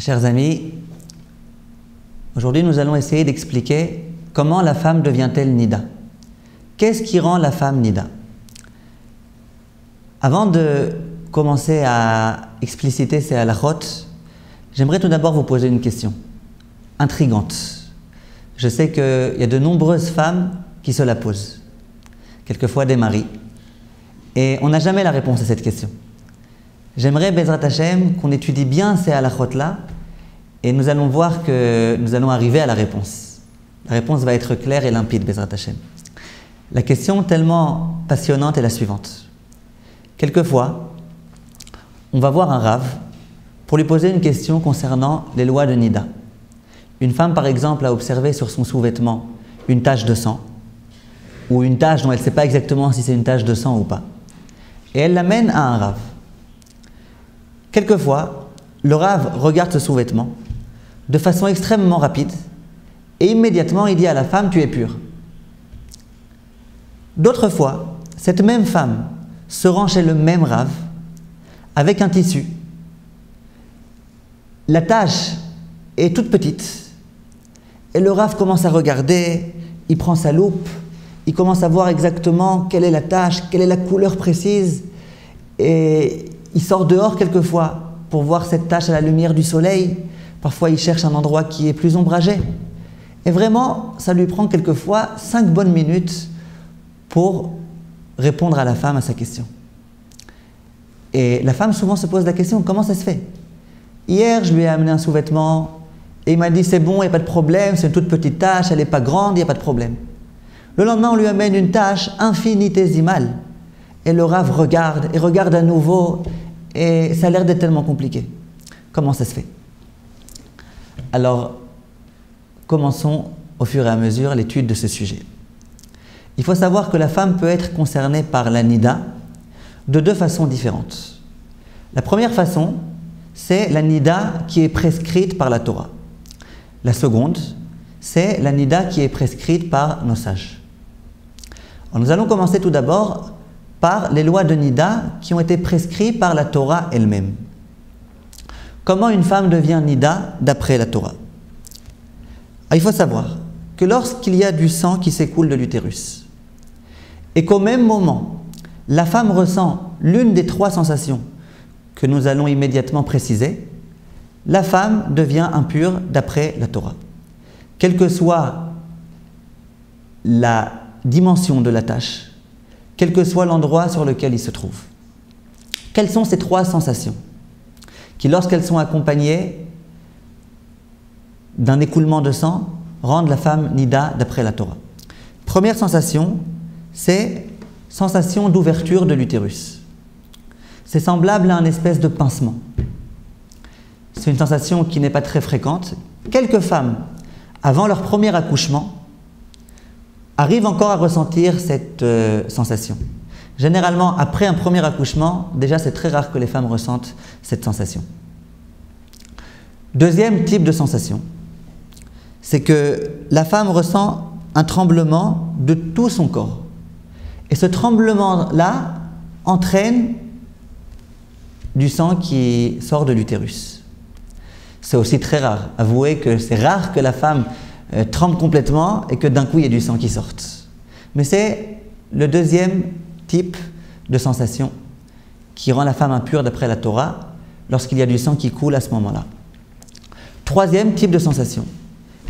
Chers amis, aujourd'hui nous allons essayer d'expliquer comment la femme devient-elle Nida. Qu'est-ce qui rend la femme Nida? Avant de commencer à expliciter ces halachot, j'aimerais tout d'abord vous poser une question intrigante. Je sais qu'il y a de nombreuses femmes qui se la posent, quelquefois des maris, et on n'a jamais la réponse à cette question. J'aimerais, Bezrat Hashem, qu'on étudie bien ces halachot-là, et nous allons voir que nous allons arriver à la réponse. La réponse va être claire et limpide, Bezrat Hashem. La question tellement passionnante est la suivante. Quelquefois, on va voir un rave pour lui poser une question concernant les lois de Nida. Une femme, par exemple, a observé sur son sous-vêtement une tache de sang, ou une tache dont elle ne sait pas exactement si c'est une tache de sang ou pas. Et elle l'amène à un rave. Quelquefois, le rave regarde ce sous-vêtement de façon extrêmement rapide et immédiatement il dit à la femme « tu es pure ». D'autres fois, cette même femme se rend chez le même rave avec un tissu. La tache est toute petite et le rave commence à regarder, il prend sa loupe, il commence à voir exactement quelle est la tache, quelle est la couleur précise et il sort dehors quelquefois pour voir cette tache à la lumière du soleil. Parfois, il cherche un endroit qui est plus ombragé. Et vraiment, ça lui prend quelquefois 5 bonnes minutes pour répondre à la femme à sa question. Et la femme souvent se pose la question, comment ça se fait? Hier, je lui ai amené un sous-vêtement et il m'a dit, c'est bon, il n'y a pas de problème, c'est une toute petite tache, elle n'est pas grande, il n'y a pas de problème. Le lendemain, on lui amène une tache infinitésimale. Et le rave regarde et regarde à nouveau et ça a l'air d'être tellement compliqué. Comment ça se fait? Alors, commençons au fur et à mesure l'étude de ce sujet. Il faut savoir que la femme peut être concernée par la Nida de 2 façons différentes. La première façon, c'est la Nida qui est prescrite par la Torah. La seconde, c'est la Nida qui est prescrite par nos sages. Alors, nous allons commencer tout d'abord par les lois de Nida qui ont été prescrites par la Torah elle-même. Comment une femme devient Nida d'après la Torah? Il faut savoir que lorsqu'il y a du sang qui s'écoule de l'utérus et qu'au même moment, la femme ressent l'une des 3 sensations que nous allons immédiatement préciser, la femme devient impure d'après la Torah. Quelle que soit la dimension de la tache, quel que soit l'endroit sur lequel il se trouve. Quelles sont ces 3 sensations qui, lorsqu'elles sont accompagnées d'un écoulement de sang, rendent la femme Nida d'après la Torah? Première sensation, c'est sensation d'ouverture de l'utérus. C'est semblable à une espèce de pincement. C'est une sensation qui n'est pas très fréquente. Quelques femmes, avant leur premier accouchement, arrivent encore à ressentir cette sensation. Généralement, après un premier accouchement, déjà c'est très rare que les femmes ressentent cette sensation. Deuxième type de sensation, c'est que la femme ressent un tremblement de tout son corps. Et ce tremblement-là entraîne du sang qui sort de l'utérus. C'est aussi très rare. Avouez que c'est rare que la femme tremble complètement et que d'un coup il y ait du sang qui sorte. Mais c'est le deuxième type de sensation qui rend la femme impure d'après la Torah lorsqu'il y a du sang qui coule à ce moment-là. Troisième type de sensation,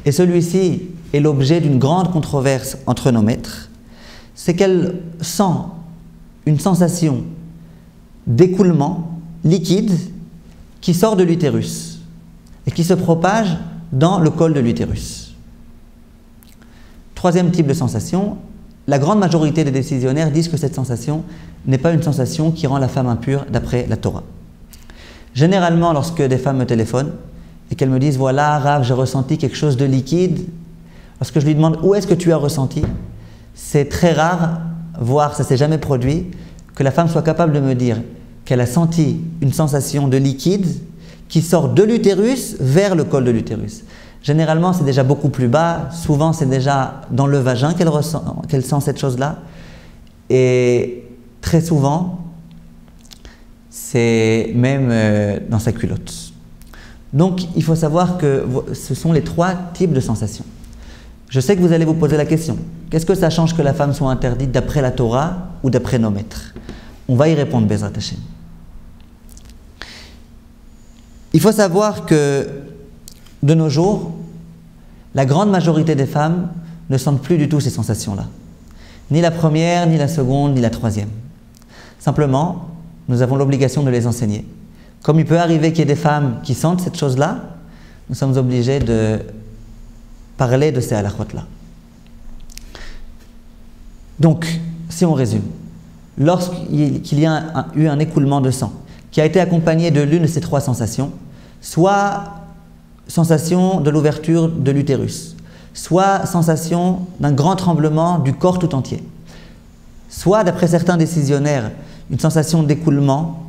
et celui-ci est l'objet d'une grande controverse entre nos maîtres, c'est qu'elle sent une sensation d'écoulement liquide qui sort de l'utérus et qui se propage dans le col de l'utérus. Troisième type de sensation, la grande majorité des décisionnaires disent que cette sensation n'est pas une sensation qui rend la femme impure d'après la Torah. Généralement, lorsque des femmes me téléphonent et qu'elles me disent « Voilà, Rav, j'ai ressenti quelque chose de liquide », lorsque je lui demande « Où est-ce que tu as ressenti ?» C'est très rare, voire ça ne s'est jamais produit, que la femme soit capable de me dire qu'elle a senti une sensation de liquide qui sort de l'utérus vers le col de l'utérus. Généralement, c'est déjà beaucoup plus bas. Souvent, c'est déjà dans le vagin qu'elle sent cette chose-là. Et très souvent, c'est même dans sa culotte. Donc, il faut savoir que ce sont les 3 types de sensations. Je sais que vous allez vous poser la question. Qu'est-ce que ça change que la femme soit interdite d'après la Torah ou d'après nos maîtres? On va y répondre, Bezrat Hashem. Il faut savoir que, de nos jours, la grande majorité des femmes ne sentent plus du tout ces sensations-là. Ni la première, ni la seconde, ni la troisième. Simplement, nous avons l'obligation de les enseigner. Comme il peut arriver qu'il y ait des femmes qui sentent cette chose-là, nous sommes obligés de parler de ces halakhot-là. Donc, si on résume, lorsqu'il y a eu un écoulement de sang qui a été accompagné de l'une de ces 3 sensations, soit sensation de l'ouverture de l'utérus, soit sensation d'un grand tremblement du corps tout entier, soit, d'après certains décisionnaires, une sensation d'écoulement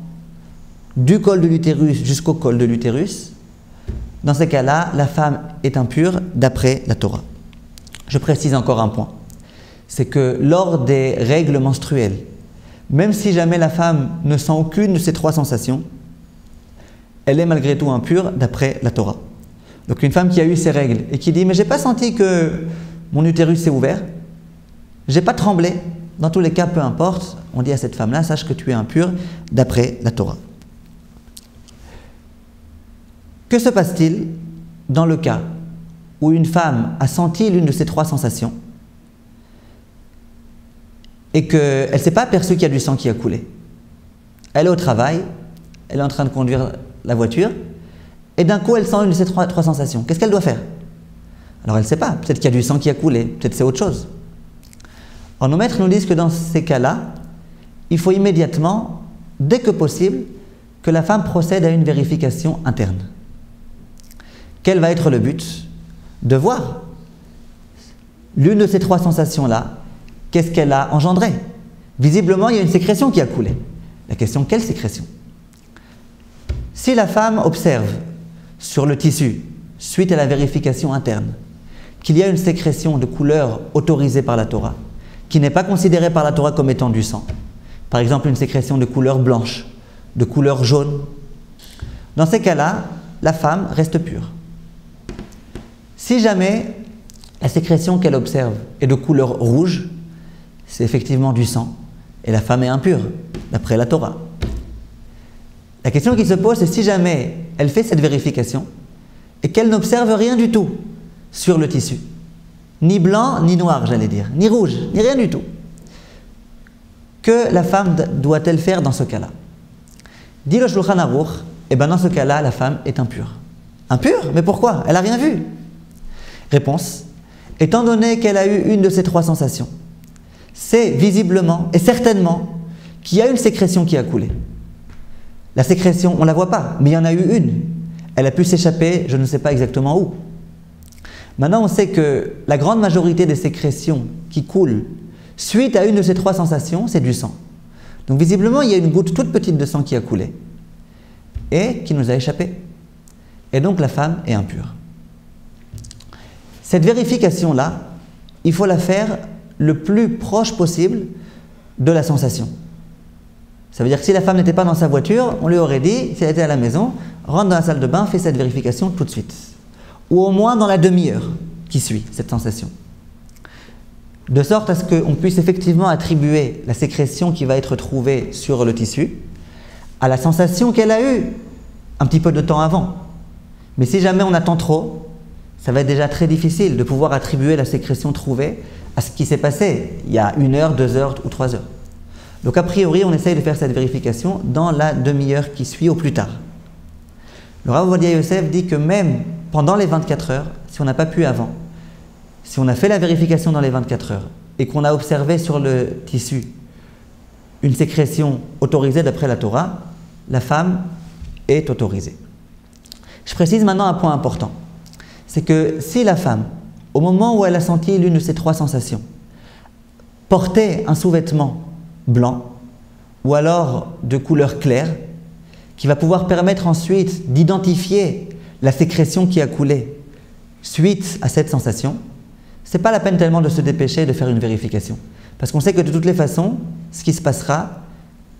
du col de l'utérus jusqu'au col de l'utérus. Dans ces cas-là, la femme est impure d'après la Torah. Je précise encore un point, c'est que lors des règles menstruelles, même si jamais la femme ne sent aucune de ces 3 sensations, elle est malgré tout impure d'après la Torah. Donc une femme qui a eu ces règles et qui dit « mais j'ai pas senti que mon utérus s'est ouvert, j'ai pas tremblé », dans tous les cas, peu importe, on dit à cette femme-là « sache que tu es impure d'après la Torah ». Que se passe-t-il dans le cas où une femme a senti l'une de ces 3 sensations et qu'elle ne s'est pas aperçue qu'il y a du sang qui a coulé? Elle est au travail, elle est en train de conduire la voiture, et d'un coup elle sent une de ces trois sensations. Qu'est-ce qu'elle doit faire? Alors elle ne sait pas, peut-être qu'il y a du sang qui a coulé, peut-être c'est autre chose. Alors nos maîtres nous disent que dans ces cas-là, il faut immédiatement, dès que possible, que la femme procède à une vérification interne. Quel va être le but? De voir l'une de ces 3 sensations-là, qu'est-ce qu'elle a engendré? Visiblement, il y a une sécrétion qui a coulé. La question, quelle sécrétion? Si la femme observe sur le tissu, suite à la vérification interne, qu'il y a une sécrétion de couleur autorisée par la Torah, qui n'est pas considérée par la Torah comme étant du sang, par exemple une sécrétion de couleur blanche, de couleur jaune, dans ces cas-là, la femme reste pure. Si jamais la sécrétion qu'elle observe est de couleur rouge, c'est effectivement du sang, et la femme est impure, d'après la Torah. La question qui se pose, c'est si jamais elle fait cette vérification et qu'elle n'observe rien du tout sur le tissu, ni blanc, ni noir, j'allais dire, ni rouge, ni rien du tout, que la femme doit-elle faire dans ce cas-là? Dit le Shulchan Aruch, et bien dans ce cas-là, la femme est impure. Impure? Mais pourquoi? Elle n'a rien vu. Réponse, étant donné qu'elle a eu une de ces 3 sensations, c'est visiblement et certainement qu'il y a une sécrétion qui a coulé. La sécrétion, on ne la voit pas, mais il y en a eu une. Elle a pu s'échapper, je ne sais pas exactement où. Maintenant, on sait que la grande majorité des sécrétions qui coulent suite à une de ces 3 sensations, c'est du sang. Donc visiblement, il y a une goutte toute petite de sang qui a coulé et qui nous a échappé. Et donc la femme est impure. Cette vérification-là, il faut la faire le plus proche possible de la sensation. Ça veut dire que si la femme n'était pas dans sa voiture, on lui aurait dit, si elle était à la maison, rentre dans la salle de bain, fais cette vérification tout de suite. Ou au moins dans la demi-heure qui suit cette sensation. De sorte à ce qu'on puisse effectivement attribuer la sécrétion qui va être trouvée sur le tissu à la sensation qu'elle a eue un petit peu de temps avant. Mais si jamais on attend trop, ça va être déjà très difficile de pouvoir attribuer la sécrétion trouvée à ce qui s'est passé il y a 1 heure, 2 heures ou 3 heures. Donc a priori, on essaye de faire cette vérification dans la demi-heure qui suit au plus tard. Le Rav Ovadia Yosef dit que même pendant les 24 heures, si on n'a pas pu avant, si on a fait la vérification dans les 24 heures et qu'on a observé sur le tissu une sécrétion autorisée d'après la Torah, la femme est autorisée. Je précise maintenant un point important. C'est que si la femme, au moment où elle a senti l'une de ces 3 sensations, portait un sous-vêtement blanc ou alors de couleur claire, qui va pouvoir permettre ensuite d'identifier la sécrétion qui a coulé suite à cette sensation, ce n'est pas la peine tellement de se dépêcher de faire une vérification. Parce qu'on sait que de toutes les façons, ce qui se passera,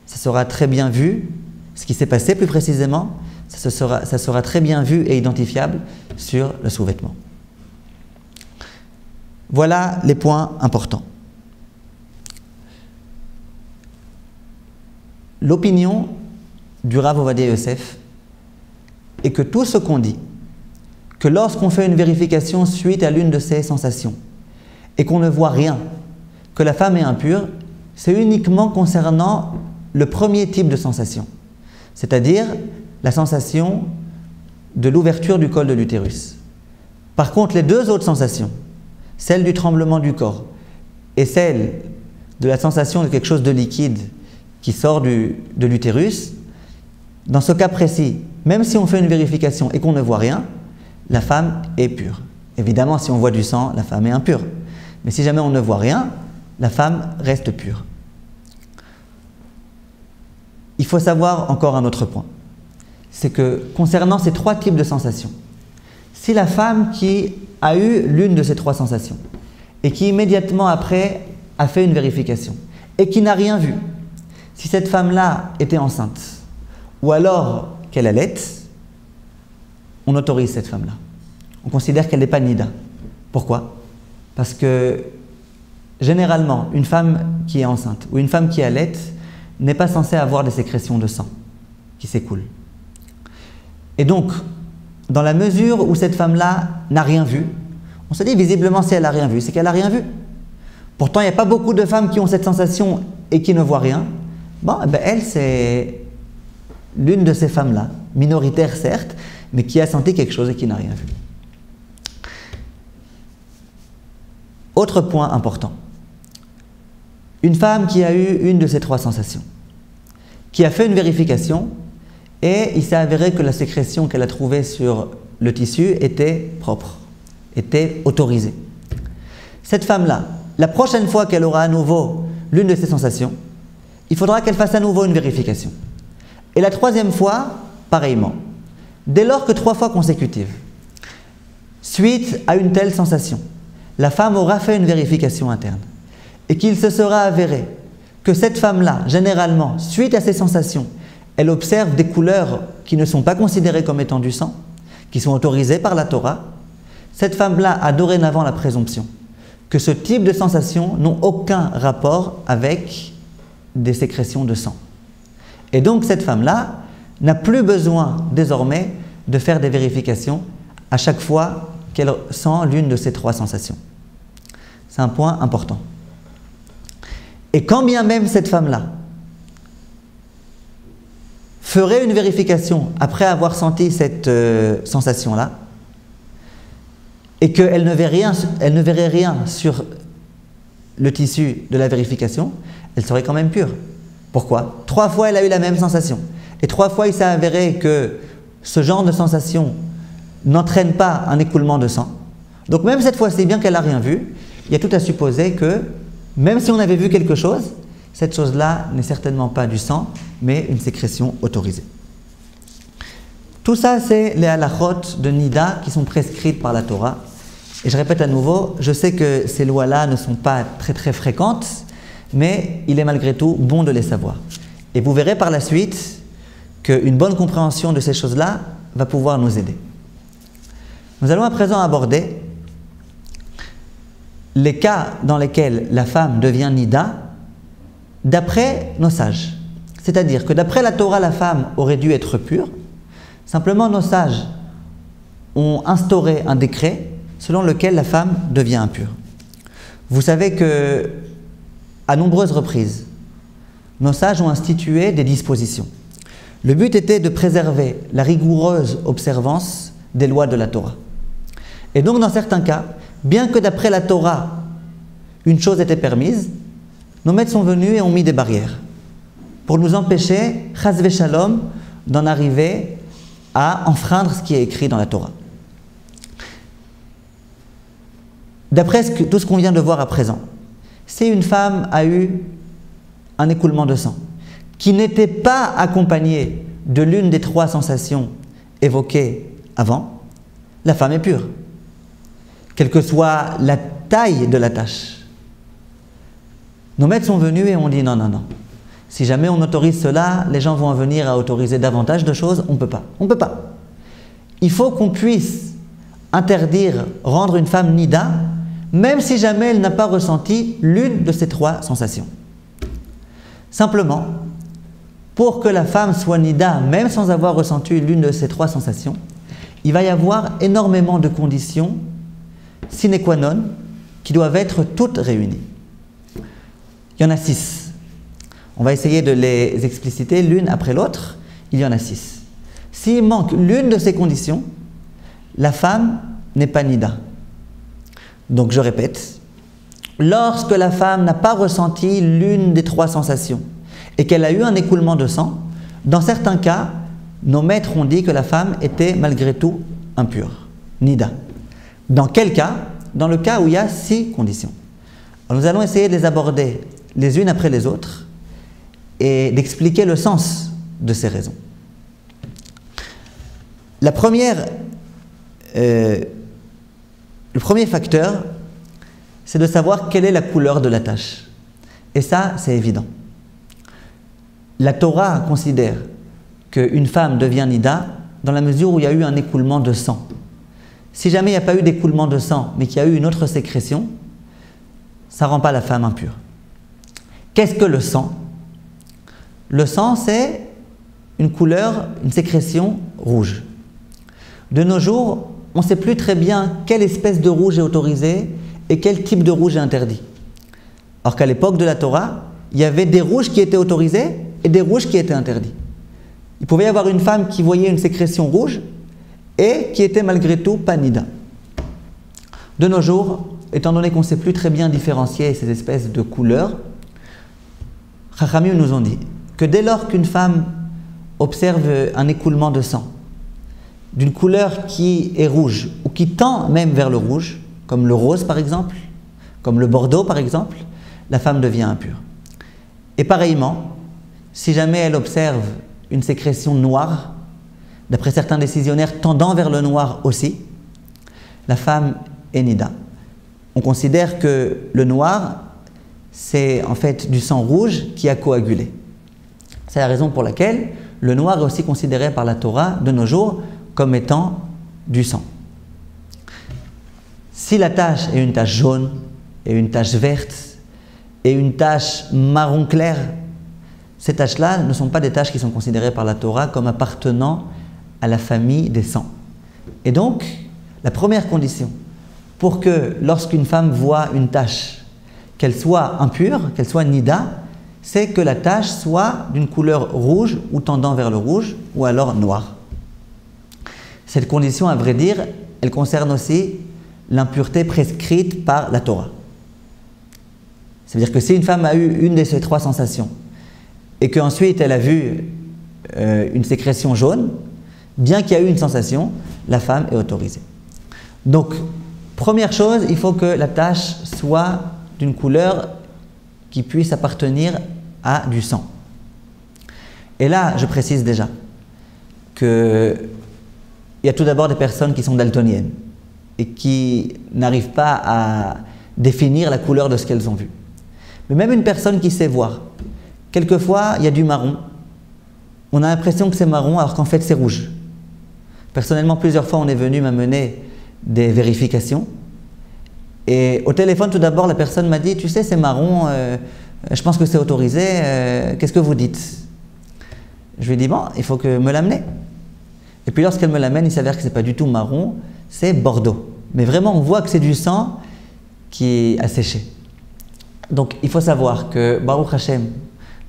ça sera très bien vu, ce qui s'est passé plus précisément, ça sera très bien vu et identifiable sur le sous-vêtement. Voilà les points importants. L'opinion du Rav Ovadia Yosef est que tout ce qu'on dit, que lorsqu'on fait une vérification suite à l'une de ces sensations et qu'on ne voit rien, que la femme est impure, c'est uniquement concernant le premier type de sensation, c'est-à-dire la sensation de l'ouverture du col de l'utérus. Par contre, les deux autres sensations, celle du tremblement du corps et celle de la sensation de quelque chose de liquide qui sort de l'utérus, dans ce cas précis, même si on fait une vérification et qu'on ne voit rien, la femme est pure. Évidemment, si on voit du sang, la femme est impure. Mais si jamais on ne voit rien, la femme reste pure. Il faut savoir encore un autre point. C'est que concernant ces trois types de sensations, si la femme qui a eu l'une de ces trois sensations et qui immédiatement après a fait une vérification et qui n'a rien vu, si cette femme-là était enceinte ou alors qu'elle allait, on autorise cette femme-là. On considère qu'elle n'est pas nida. Pourquoi? Parce que généralement, une femme qui est enceinte ou une femme qui allait n'est pas censée avoir des sécrétions de sang qui s'écoulent. Et donc, dans la mesure où cette femme-là n'a rien vu, on se dit visiblement si elle n'a rien vu, c'est qu'elle n'a rien vu. Pourtant, il n'y a pas beaucoup de femmes qui ont cette sensation et qui ne voient rien. Bon, eh bien, elle, c'est l'une de ces femmes-là, minoritaire certes, mais qui a senti quelque chose et qui n'a rien vu. Autre point important. Une femme qui a eu une de ces trois sensations, qui a fait une vérification et il s'est avéré que la sécrétion qu'elle a trouvée sur le tissu était propre, était autorisée. Cette femme-là, la prochaine fois qu'elle aura à nouveau l'une de ces sensations, il faudra qu'elle fasse à nouveau une vérification. Et la troisième fois, pareillement. Dès lors que 3 fois consécutives, suite à une telle sensation, la femme aura fait une vérification interne et qu'il se sera avéré que cette femme-là, généralement, suite à ces sensations, elle observe des couleurs qui ne sont pas considérées comme étant du sang, qui sont autorisées par la Torah, cette femme-là a dorénavant la présomption que ce type de sensations n'ont aucun rapport avec des sécrétions de sang. Et donc cette femme-là n'a plus besoin désormais de faire des vérifications à chaque fois qu'elle sent l'une de ces 3 sensations. C'est un point important. Et quand bien même cette femme-là ferait une vérification après avoir senti cette sensation-là, et qu'elle ne verrait rien sur le tissu de la vérification, elle serait quand même pure. Pourquoi? 3 fois elle a eu la même sensation. Et 3 fois il s'est avéré que ce genre de sensation n'entraîne pas un écoulement de sang. Donc même cette fois-ci, bien qu'elle n'a rien vu, il y a tout à supposer que même si on avait vu quelque chose, cette chose-là n'est certainement pas du sang, mais une sécrétion autorisée. Tout ça, c'est les halachot de Nida qui sont prescrites par la Torah. Et je répète à nouveau, je sais que ces lois-là ne sont pas très fréquentes, mais il est malgré tout bon de les savoir. Et vous verrez par la suite qu'une bonne compréhension de ces choses-là va pouvoir nous aider. Nous allons à présent aborder les cas dans lesquels la femme devient Nida d'après nos sages. C'est-à-dire que d'après la Torah, la femme aurait dû être pure. Simplement, nos sages ont instauré un décret selon lequel la femme devient impure. Vous savez que, à nombreuses reprises, nos sages ont institué des dispositions. Le but était de préserver la rigoureuse observance des lois de la Torah. Et donc, dans certains cas, bien que d'après la Torah, une chose était permise, nos maîtres sont venus et ont mis des barrières pour nous empêcher, chas v'shalom, d'en arriver à enfreindre ce qui est écrit dans la Torah. D'après tout ce qu'on vient de voir à présent, si une femme a eu un écoulement de sang qui n'était pas accompagné de l'une des 3 sensations évoquées avant, la femme est pure, quelle que soit la taille de la tache. Nos maîtres sont venus et ont dit non. Si jamais on autorise cela, les gens vont en venir à autoriser davantage de choses. On ne peut pas. On ne peut pas. Il faut qu'on puisse interdire, rendre une femme nida, même si jamais elle n'a pas ressenti l'une de ces trois sensations. Simplement, pour que la femme soit nida, même sans avoir ressenti l'une de ces trois sensations, il va y avoir énormément de conditions sine qua non qui doivent être toutes réunies. Il y en a 6. On va essayer de les expliciter l'une après l'autre. Il y en a 6. S'il manque l'une de ces conditions, la femme n'est pas nida. Donc je répète, lorsque la femme n'a pas ressenti l'une des trois sensations et qu'elle a eu un écoulement de sang, dans certains cas, nos maîtres ont dit que la femme était malgré tout impure, nida. Dans quel cas? Dans le cas où il y a 6 conditions. Alors nous allons essayer de les aborder les unes après les autres et d'expliquer le sens de ces raisons. Le premier facteur, c'est de savoir quelle est la couleur de la tache. Et ça, c'est évident. La Torah considère qu'une femme devient nida dans la mesure où il y a eu un écoulement de sang. Si jamais il n'y a pas eu d'écoulement de sang, mais qu'il y a eu une autre sécrétion, ça ne rend pas la femme impure. Qu'est-ce que le sang? Le sang, c'est une couleur, une sécrétion rouge. De nos jours, on ne sait plus très bien quelle espèce de rouge est autorisée et quel type de rouge est interdit. Alors qu'à l'époque de la Torah, il y avait des rouges qui étaient autorisés et des rouges qui étaient interdits. Il pouvait y avoir une femme qui voyait une sécrétion rouge et qui était malgré tout pas nida. De nos jours, étant donné qu'on ne sait plus très bien différencier ces espèces de couleurs, Chachamim nous ont dit que dès lors qu'une femme observe un écoulement de sang d'une couleur qui est rouge ou qui tend même vers le rouge, comme le rose par exemple, comme le bordeaux par exemple, la femme devient impure. Et pareillement, si jamais elle observe une sécrétion noire, d'après certains décisionnaires tendant vers le noir aussi, la femme est nida. On considère que le noir, c'est en fait du sang rouge qui a coagulé. C'est la raison pour laquelle le noir est aussi considéré par la Torah de nos jours comme étant du sang. Si la tache est une tache jaune, et une tache verte, et une tache marron clair, ces taches-là ne sont pas des taches qui sont considérées par la Torah comme appartenant à la famille des sangs. Et donc, la première condition pour que lorsqu'une femme voit une tache, qu'elle soit impure, qu'elle soit nida, c'est que la tache soit d'une couleur rouge ou tendant vers le rouge ou alors noire. Cette condition, à vrai dire, elle concerne aussi l'impureté prescrite par la Torah. C'est-à-dire que si une femme a eu une de ces trois sensations et qu'ensuite elle a vu une sécrétion jaune, bien qu'il y a eu une sensation, la femme est autorisée. Donc, première chose, il faut que la tache soit d'une couleur qui puisse appartenir à du sang. Et là, je précise déjà qu'il y a tout d'abord des personnes qui sont daltoniennes et qui n'arrivent pas à définir la couleur de ce qu'elles ont vu. Mais même une personne qui sait voir, quelquefois il y a du marron, on a l'impression que c'est marron alors qu'en fait c'est rouge. Personnellement, plusieurs fois on est venu m'amener des vérifications et au téléphone tout d'abord la personne m'a dit « tu sais c'est marron, je pense que c'est autorisé, qu'est-ce que vous dites ?» Je lui ai dit « bon, il faut que me l'amener ». Et puis lorsqu'elle me l'amène, il s'avère que ce n'est pas du tout marron, c'est bordeaux. Mais vraiment on voit que c'est du sang qui est asséché. Donc il faut savoir que Baruch Hashem,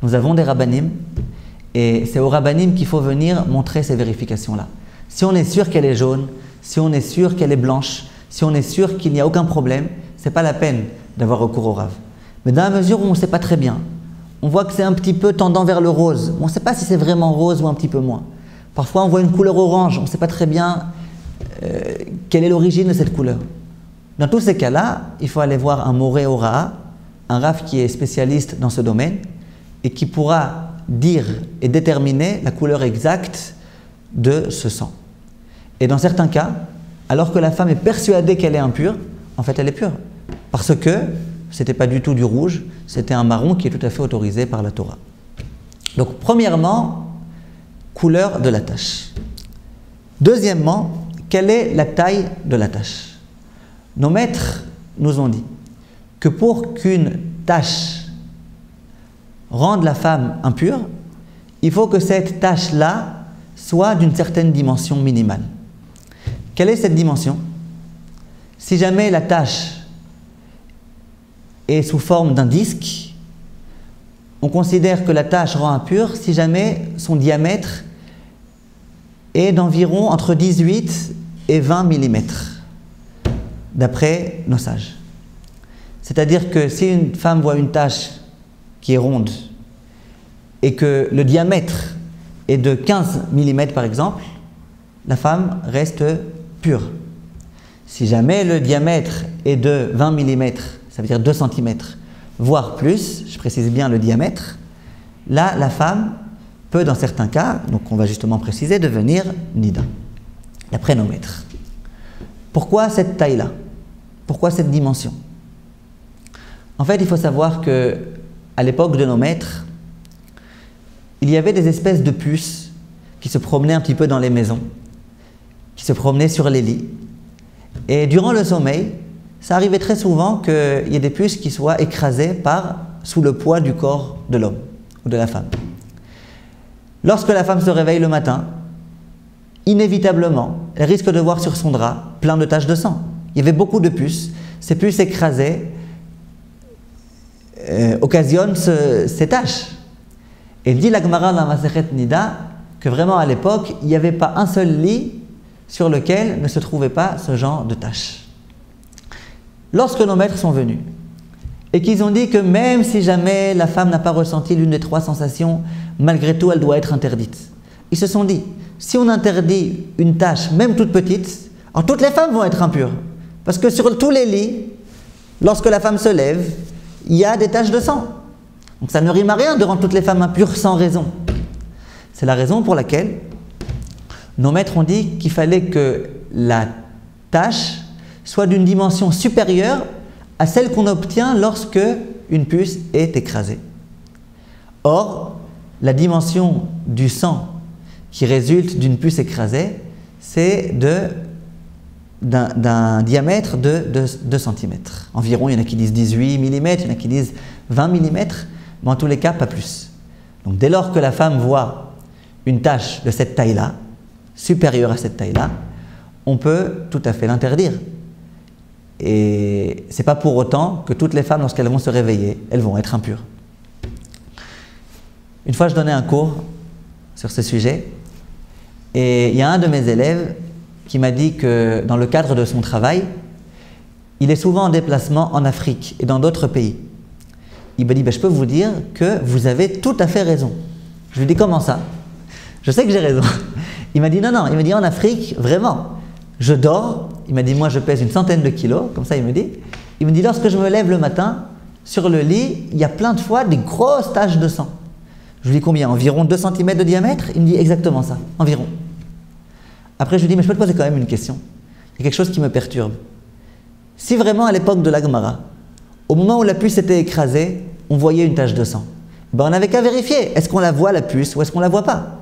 nous avons des rabbanim et c'est aux rabbanim qu'il faut venir montrer ces vérifications-là. Si on est sûr qu'elle est jaune, si on est sûr qu'elle est blanche, si on est sûr qu'il n'y a aucun problème, ce n'est pas la peine d'avoir recours au Rav. Mais dans la mesure où on ne sait pas très bien, on voit que c'est un petit peu tendant vers le rose, on ne sait pas si c'est vraiment rose ou un petit peu moins. Parfois on voit une couleur orange, on ne sait pas très bien quelle est l'origine de cette couleur. Dans tous ces cas-là, il faut aller voir un moré Hora'a, un Rav qui est spécialiste dans ce domaine et qui pourra dire et déterminer la couleur exacte de ce sang. Et dans certains cas, alors que la femme est persuadée qu'elle est impure, en fait elle est pure. Parce que ce n'était pas du tout du rouge, c'était un marron qui est tout à fait autorisé par la Torah. Donc, premièrement, couleur de la tache. Deuxièmement, quelle est la taille de la tache? Nos maîtres nous ont dit que pour qu'une tache rende la femme impure, il faut que cette tache-là soit d'une certaine dimension minimale. Quelle est cette dimension? Si jamais la tache est sous forme d'un disque, on considère que la tache rend impure si jamais son diamètre est d'environ entre 18 et 20 mm, d'après nos sages. C'est-à-dire que si une femme voit une tache qui est ronde et que le diamètre est de 15 mm par exemple, la femme reste pure. Si jamais le diamètre est de 20 mm, ça veut dire 2 cm, voire plus, je précise bien le diamètre, là la femme peut dans certains cas, donc on va justement préciser, devenir nida, d'après nos maîtres. Pourquoi cette taille-là? Pourquoi cette dimension? En fait, il faut savoir que à l'époque de nos maîtres, il y avait des espèces de puces qui se promenaient un petit peu dans les maisons, qui se promenaient sur les lits. Et durant le sommeil, ça arrivait très souvent qu'il y ait des puces qui soient écrasées sous le poids du corps de l'homme ou de la femme. Lorsque la femme se réveille le matin, inévitablement, elle risque de voir sur son drap plein de taches de sang. Il y avait beaucoup de puces. Ces puces écrasées occasionnent ces taches. Et dit la Gemara dans Masechet Nida que vraiment à l'époque, il n'y avait pas un seul lit sur lequel ne se trouvait pas ce genre de taches. Lorsque nos maîtres sont venus et qu'ils ont dit que même si jamais la femme n'a pas ressenti l'une des 3 sensations, malgré tout elle doit être interdite. Ils se sont dit, si on interdit une tache, même toute petite, alors toutes les femmes vont être impures. Parce que sur tous les lits, lorsque la femme se lève, il y a des taches de sang. Donc ça ne rime à rien de rendre toutes les femmes impures sans raison. C'est la raison pour laquelle nos maîtres ont dit qu'il fallait que la tache soit d'une dimension supérieure à celle qu'on obtient lorsque une puce est écrasée. Or, la dimension du sang qui résulte d'une puce écrasée, c'est d'un diamètre de 2 cm. Environ, il y en a qui disent 18 mm, il y en a qui disent 20 mm, mais en tous les cas, pas plus. Donc dès lors que la femme voit une tache de cette taille-là, supérieure à cette taille-là, on peut tout à fait l'interdire. Et ce n'est pas pour autant que toutes les femmes, lorsqu'elles vont se réveiller, elles vont être impures. Une fois, je donnais un cours sur ce sujet, et il y a un de mes élèves qui m'a dit que dans le cadre de son travail, il est souvent en déplacement en Afrique et dans d'autres pays. Il m'a dit, je peux vous dire que vous avez tout à fait raison. Je lui ai dit, comment ça? Je sais que j'ai raison. Il m'a dit, non, il m'a dit, en Afrique, vraiment, je dors. Il m'a dit, moi je pèse une centaine de kilos, comme ça il me dit. Il me dit, lorsque je me lève le matin, sur le lit, il y a plein de fois des grosses taches de sang. Je lui dis combien? Environ 2 cm de diamètre? Il me dit exactement ça, environ. Après je lui dis, mais je peux te poser quand même une question. Il y a quelque chose qui me perturbe. Si vraiment à l'époque de la Gemara, au moment où la puce était écrasée, on voyait une tache de sang, on n'avait qu'à vérifier, est-ce qu'on la voit la puce ou est-ce qu'on la voit pas?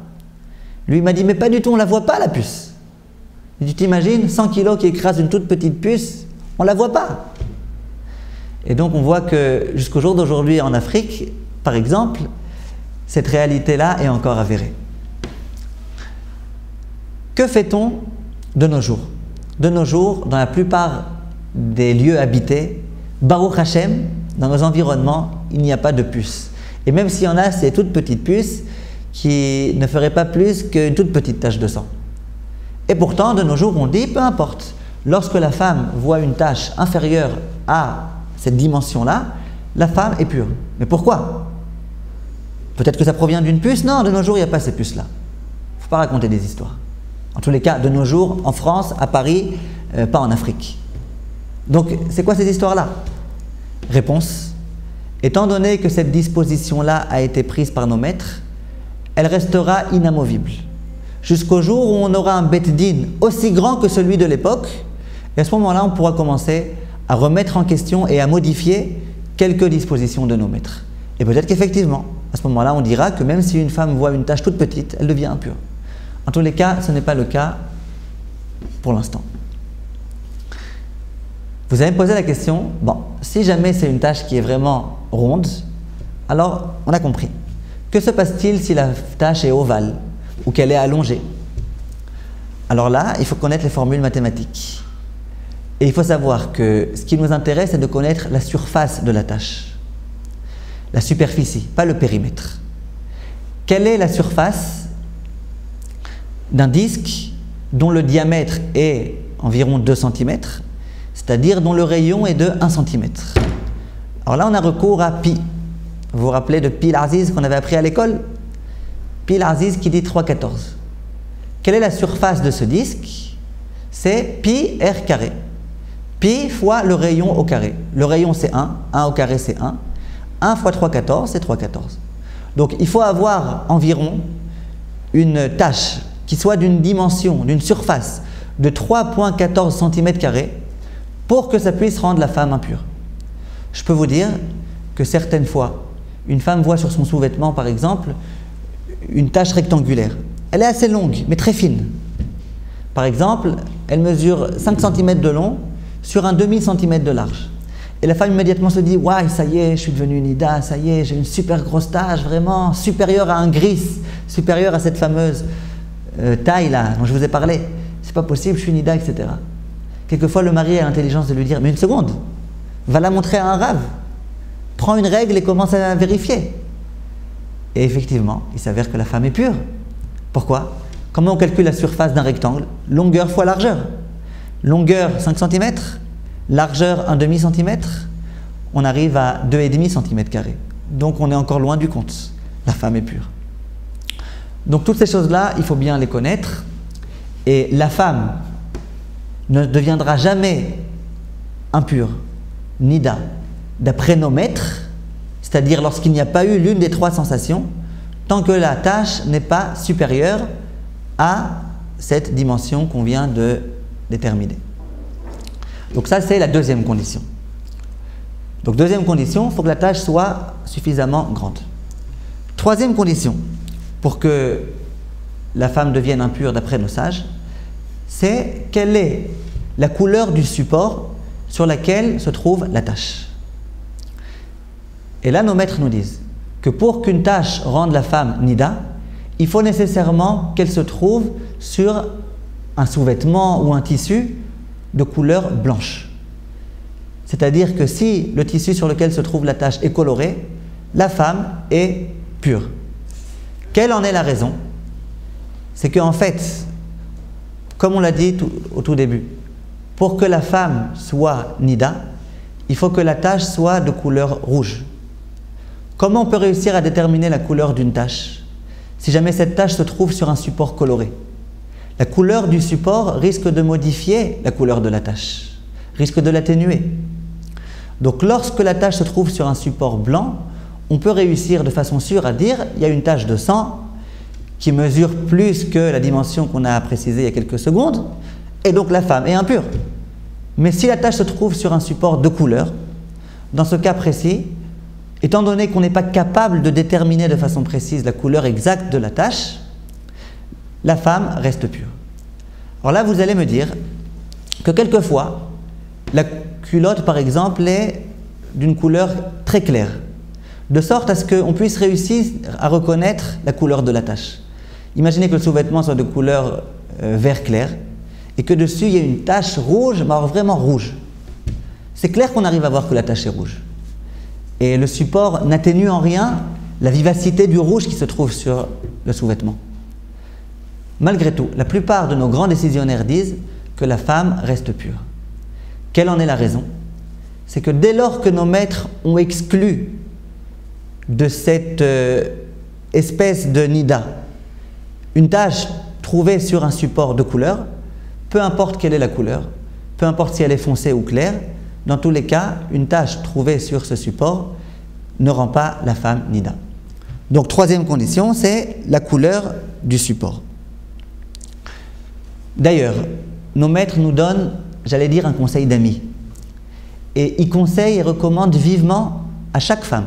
Lui il m'a dit, mais pas du tout, on la voit pas la puce. Tu t'imagines 100 kilos qui écrasent une toute petite puce, on la voit pas. Et donc on voit que jusqu'au jour d'aujourd'hui en Afrique, par exemple, cette réalité-là est encore avérée. Que fait-on de nos jours? De nos jours, dans la plupart des lieux habités, Baruch Hashem, dans nos environnements, il n'y a pas de puces. Et même s'il y en a, c'est toutes petites puces qui ne feraient pas plus qu'une toute petite tache de sang. Et pourtant, de nos jours, on dit, peu importe, lorsque la femme voit une tache inférieure à cette dimension-là, la femme est pure. Mais pourquoi? Peut-être que ça provient d'une puce? Non, de nos jours, il n'y a pas ces puces-là. Il ne faut pas raconter des histoires. En tous les cas, de nos jours, en France, à Paris, pas en Afrique. Donc, c'est quoi ces histoires-là? Réponse, étant donné que cette disposition-là a été prise par nos maîtres, elle restera inamovible. Jusqu'au jour où on aura un bet-din aussi grand que celui de l'époque, et à ce moment-là, on pourra commencer à remettre en question et à modifier quelques dispositions de nos maîtres. Et peut-être qu'effectivement, À ce moment-là, on dira que même si une femme voit une tache toute petite, elle devient impure. En tous les cas, ce n'est pas le cas pour l'instant. Vous avez posé la question, bon, si jamais c'est une tache qui est vraiment ronde, alors on a compris. Que se passe-t-il si la tache est ovale ou qu'elle est allongée? Alors là, il faut connaître les formules mathématiques. Et il faut savoir que ce qui nous intéresse, c'est de connaître la surface de la tache. La superficie, pas le périmètre. Quelle est la surface d'un disque dont le diamètre est environ 2 cm, c'est-à-dire dont le rayon est de 1 cm? Alors là, on a recours à pi. Vous vous rappelez de pi l'Aziz qu'on avait appris à l'école? Pi l'Aziz qui dit 3,14. Quelle est la surface de ce disque? C'est pi r carré. Pi fois le rayon au carré. Le rayon c'est 1, 1 au carré c'est 1. 1 fois 3,14 c'est 3,14. Donc il faut avoir environ une tache qui soit d'une dimension, d'une surface de 3,14 cm² pour que ça puisse rendre la femme impure. Je peux vous dire que certaines fois, une femme voit sur son sous-vêtement par exemple une tache rectangulaire. Elle est assez longue mais très fine. Par exemple, elle mesure 5 cm de long sur un demi-centimètre de large. Et la femme immédiatement se dit « Ouais, ça y est, je suis devenue nida, ça y est, j'ai une super grosse tache, vraiment supérieure à un gris, supérieure à cette fameuse taille là dont je vous ai parlé. C'est pas possible, je suis nida, etc. » Quelquefois, le mari a l'intelligence de lui dire « Mais une seconde, va la montrer à un rave. Prends une règle et commence à vérifier. » Et effectivement, il s'avère que la femme est pure. Pourquoi? Comment on calcule la surface d'un rectangle? Longueur fois largeur. Longueur 5 cm, largeur 1 demi-centimètre, on arrive à 2,5 cm². Donc on est encore loin du compte. La femme est pure. Donc toutes ces choses-là, il faut bien les connaître. Et la femme ne deviendra jamais impure, nida, d'après nos maîtres, c'est-à-dire lorsqu'il n'y a pas eu l'une des 3 sensations, tant que la tache n'est pas supérieure à cette dimension qu'on vient de déterminer. Donc ça, c'est la deuxième condition. Donc deuxième condition, il faut que la tache soit suffisamment grande. Troisième condition, pour que la femme devienne impure d'après nos sages, c'est quelle est la couleur du support sur laquelle se trouve la tache. Et là, nos maîtres nous disent que pour qu'une tache rende la femme nida, il faut nécessairement qu'elle se trouve sur un sous-vêtement ou un tissu de couleur blanche. C'est-à-dire que si le tissu sur lequel se trouve la tache est coloré, la femme est pure. Quelle en est la raison? C'est qu'en fait, comme on l'a dit au tout début, pour que la femme soit nida, il faut que la tache soit de couleur rouge. Comment on peut réussir à déterminer la couleur d'une tache si jamais cette tache se trouve sur un support coloré? La couleur du support risque de modifier la couleur de la tache, risque de l'atténuer. Donc lorsque la tache se trouve sur un support blanc, on peut réussir de façon sûre à dire il y a une tache de sang qui mesure plus que la dimension qu'on a précisée il y a quelques secondes, et donc la femme est impure. Mais si la tache se trouve sur un support de couleur, dans ce cas précis, étant donné qu'on n'est pas capable de déterminer de façon précise la couleur exacte de la tache, la femme reste pure. Alors là, vous allez me dire que quelquefois, la culotte, par exemple, est d'une couleur très claire, de sorte à ce qu'on puisse réussir à reconnaître la couleur de la tache. Imaginez que le sous-vêtement soit de couleur vert clair et que dessus, il y a une tache rouge, mais alors vraiment rouge. C'est clair qu'on arrive à voir que la tache est rouge. Et le support n'atténue en rien la vivacité du rouge qui se trouve sur le sous-vêtement. Malgré tout, la plupart de nos grands décisionnaires disent que la femme reste pure. Quelle en est la raison? C'est que dès lors que nos maîtres ont exclu de cette espèce de nida une tache trouvée sur un support de couleur, peu importe quelle est la couleur, peu importe si elle est foncée ou claire, dans tous les cas, une tache trouvée sur ce support ne rend pas la femme nida. Donc, troisième condition, c'est la couleur du support. D'ailleurs, nos maîtres nous donnent, j'allais dire, un conseil d'amis. Et ils conseillent et recommandent vivement à chaque femme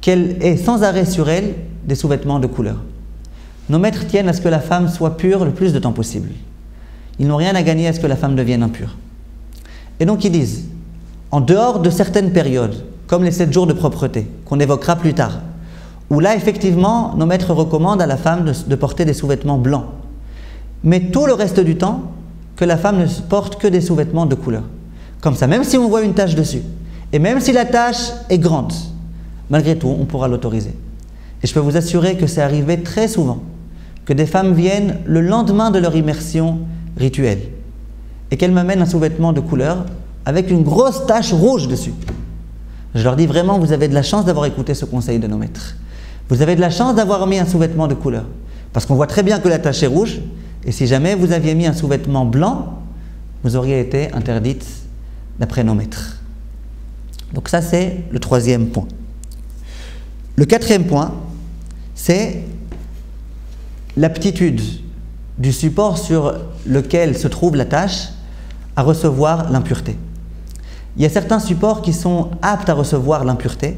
qu'elle ait sans arrêt sur elle des sous-vêtements de couleur. Nos maîtres tiennent à ce que la femme soit pure le plus de temps possible. Ils n'ont rien à gagner à ce que la femme devienne impure. Et donc ils disent, en dehors de certaines périodes, comme les 7 jours de propreté, qu'on évoquera plus tard, où là effectivement nos maîtres recommandent à la femme de porter des sous-vêtements blancs, mais tout le reste du temps, que la femme ne porte que des sous-vêtements de couleur. Comme ça, même si on voit une tache dessus, et même si la tache est grande, malgré tout, on pourra l'autoriser. Et je peux vous assurer que c'est arrivé très souvent, que des femmes viennent le lendemain de leur immersion rituelle, et qu'elles m'amènent un sous-vêtement de couleur avec une grosse tache rouge dessus. Je leur dis vraiment, vous avez de la chance d'avoir écouté ce conseil de nos maîtres. Vous avez de la chance d'avoir mis un sous-vêtement de couleur, parce qu'on voit très bien que la tache est rouge, et si jamais vous aviez mis un sous-vêtement blanc, vous auriez été interdite d'après nos maîtres. Donc ça, c'est le 3e point. Le 4e point, c'est l'aptitude du support sur lequel se trouve la tache à recevoir l'impureté. Il y a certains supports qui sont aptes à recevoir l'impureté,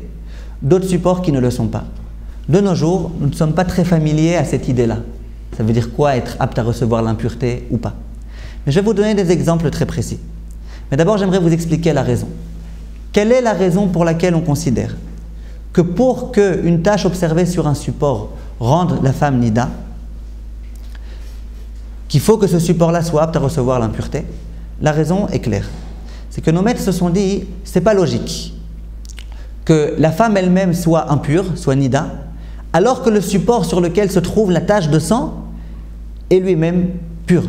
d'autres supports qui ne le sont pas. De nos jours, nous ne sommes pas très familiers à cette idée-là. Ça veut dire quoi être apte à recevoir l'impureté ou pas? Mais je vais vous donner des exemples très précis. Mais d'abord, j'aimerais vous expliquer la raison. Quelle est la raison pour laquelle on considère que pour qu'une tâche observée sur un support rende la femme nida, qu'il faut que ce support-là soit apte à recevoir l'impureté? La raison est claire. C'est que nos maîtres se sont dit, c'est pas logique que la femme elle-même soit impure, soit nida, alors que le support sur lequel se trouve la tache de sang est lui-même pur.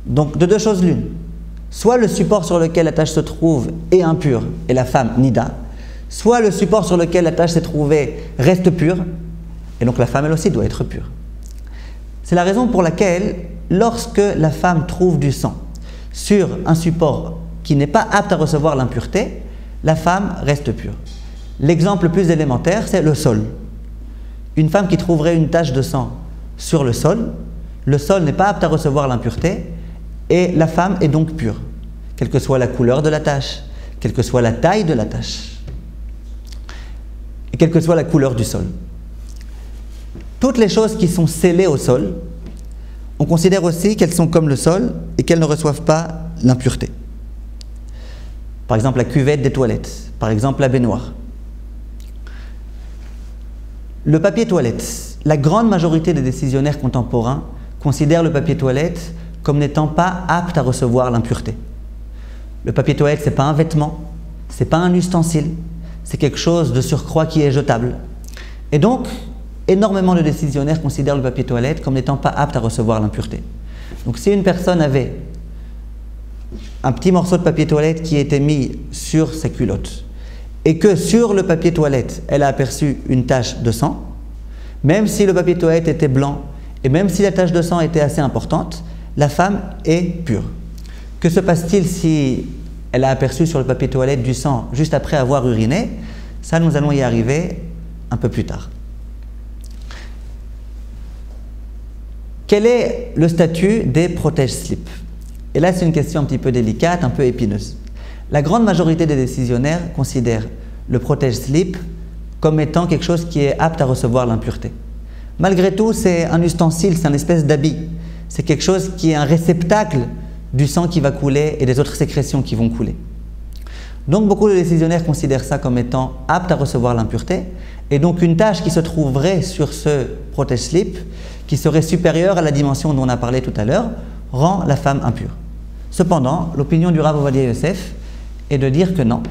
Donc de deux choses l'une. Soit le support sur lequel la tache se trouve est impur et la femme nida, soit le support sur lequel la tache s'est trouvée reste pur et donc la femme elle aussi doit être pure. C'est la raison pour laquelle lorsque la femme trouve du sang sur un support qui n'est pas apte à recevoir l'impureté, la femme reste pure. L'exemple le plus élémentaire, c'est le sol. Une femme qui trouverait une tache de sang sur le sol n'est pas apte à recevoir l'impureté et la femme est donc pure, quelle que soit la couleur de la tache, quelle que soit la taille de la tache et quelle que soit la couleur du sol. Toutes les choses qui sont scellées au sol, on considère aussi qu'elles sont comme le sol et qu'elles ne reçoivent pas l'impureté. Par exemple, la cuvette des toilettes, par exemple la baignoire. Le papier toilette, la grande majorité des décisionnaires contemporains considèrent le papier toilette comme n'étant pas apte à recevoir l'impureté. Le papier toilette, ce n'est pas un vêtement, ce n'est pas un ustensile, c'est quelque chose de surcroît qui est jetable. Et donc, énormément de décisionnaires considèrent le papier toilette comme n'étant pas apte à recevoir l'impureté. Donc si une personne avait un petit morceau de papier toilette qui était mis sur sa culotte et que sur le papier toilette, elle a aperçu une tache de sang, même si le papier toilette était blanc et même si la tache de sang était assez importante, la femme est pure. Que se passe-t-il si elle a aperçu sur le papier toilette du sang juste après avoir uriné? Ça, nous allons y arriver un peu plus tard. Quel est le statut des protège-slips? Et là, c'est une question un petit peu délicate, un peu épineuse. La grande majorité des décisionnaires considèrent le protège-slip comme étant quelque chose qui est apte à recevoir l'impureté. Malgré tout, c'est un ustensile, c'est une espèce d'habit. C'est quelque chose qui est un réceptacle du sang qui va couler et des autres sécrétions qui vont couler. Donc, beaucoup de décisionnaires considèrent ça comme étant apte à recevoir l'impureté. Et donc, une tache qui se trouverait sur ce protège-slip, qui serait supérieure à la dimension dont on a parlé tout à l'heure, rend la femme impure. Cependant, l'opinion du Rav Ovadia Yosef est de dire que non,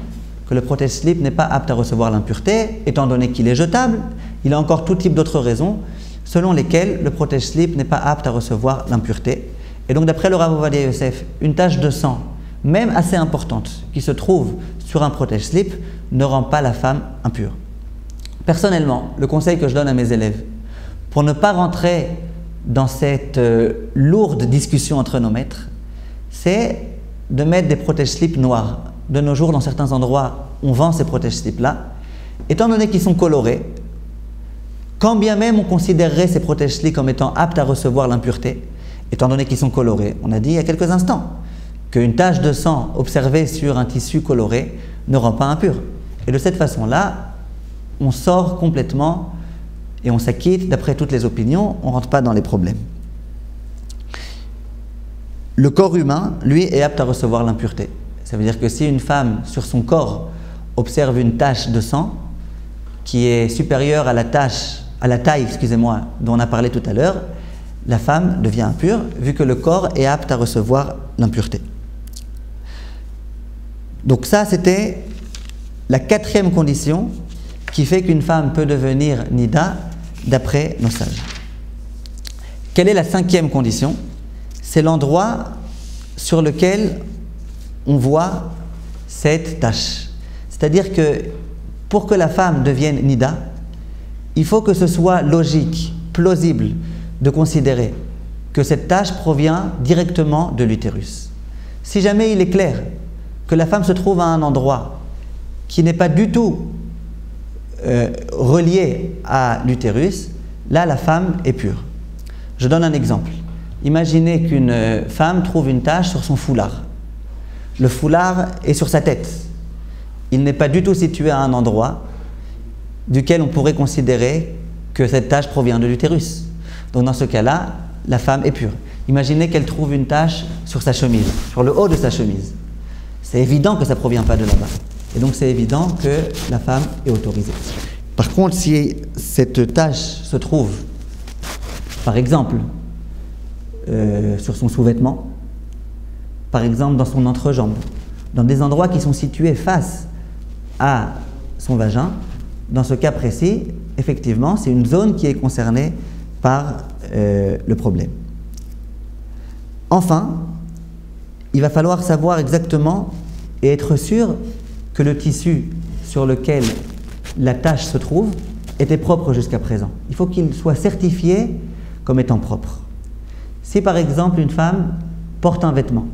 que le protège-slip n'est pas apte à recevoir l'impureté, étant donné qu'il est jetable. Il a encore tout type d'autres raisons, selon lesquelles le protège-slip n'est pas apte à recevoir l'impureté. Et donc, d'après le Rav Ovadia Yosef, une tache de sang, même assez importante, qui se trouve sur un protège-slip, ne rend pas la femme impure. Personnellement, le conseil que je donne à mes élèves, pour ne pas rentrer dans cette lourde discussion entre nos maîtres, c'est de mettre des protège-slips noirs. De nos jours, dans certains endroits, on vend ces protège-slips-là. Étant donné qu'ils sont colorés, quand bien même on considérerait ces protège-slips comme étant aptes à recevoir l'impureté, étant donné qu'ils sont colorés, on a dit il y a quelques instants qu'une tache de sang observée sur un tissu coloré ne rend pas impur. Et de cette façon-là, on sort complètement et on s'acquitte d'après toutes les opinions, on ne rentre pas dans les problèmes. Le corps humain, lui, est apte à recevoir l'impureté. Ça veut dire que si une femme, sur son corps, observe une tache de sang qui est supérieure à la taille, dont on a parlé tout à l'heure, la femme devient impure, vu que le corps est apte à recevoir l'impureté. Donc ça, c'était la 4e condition qui fait qu'une femme peut devenir nida d'après nos sages. Quelle est la 5e condition? C'est l'endroit sur lequel on voit cette tache. C'est-à-dire que pour que la femme devienne nida, il faut que ce soit logique, plausible de considérer que cette tache provient directement de l'utérus. Si jamais il est clair que la femme se trouve à un endroit qui n'est pas du tout relié à l'utérus, là la femme est pure. Je donne un exemple. Imaginez qu'une femme trouve une tache sur son foulard. Le foulard est sur sa tête. Il n'est pas du tout situé à un endroit duquel on pourrait considérer que cette tache provient de l'utérus. Donc dans ce cas-là, la femme est pure. Imaginez qu'elle trouve une tache sur sa chemise, sur le haut de sa chemise. C'est évident que ça ne provient pas de là-bas. Et donc c'est évident que la femme est autorisée. Par contre, si cette tache se trouve, par exemple, sur son sous-vêtement, par exemple dans son entrejambe, dans des endroits qui sont situés face à son vagin, dans ce cas précis, effectivement, c'est une zone qui est concernée par le problème. Enfin, il va falloir savoir exactement et être sûr que le tissu sur lequel la tache se trouve était propre jusqu'à présent. Il faut qu'il soit certifié comme étant propre. Si par exemple une femme porte un vêtement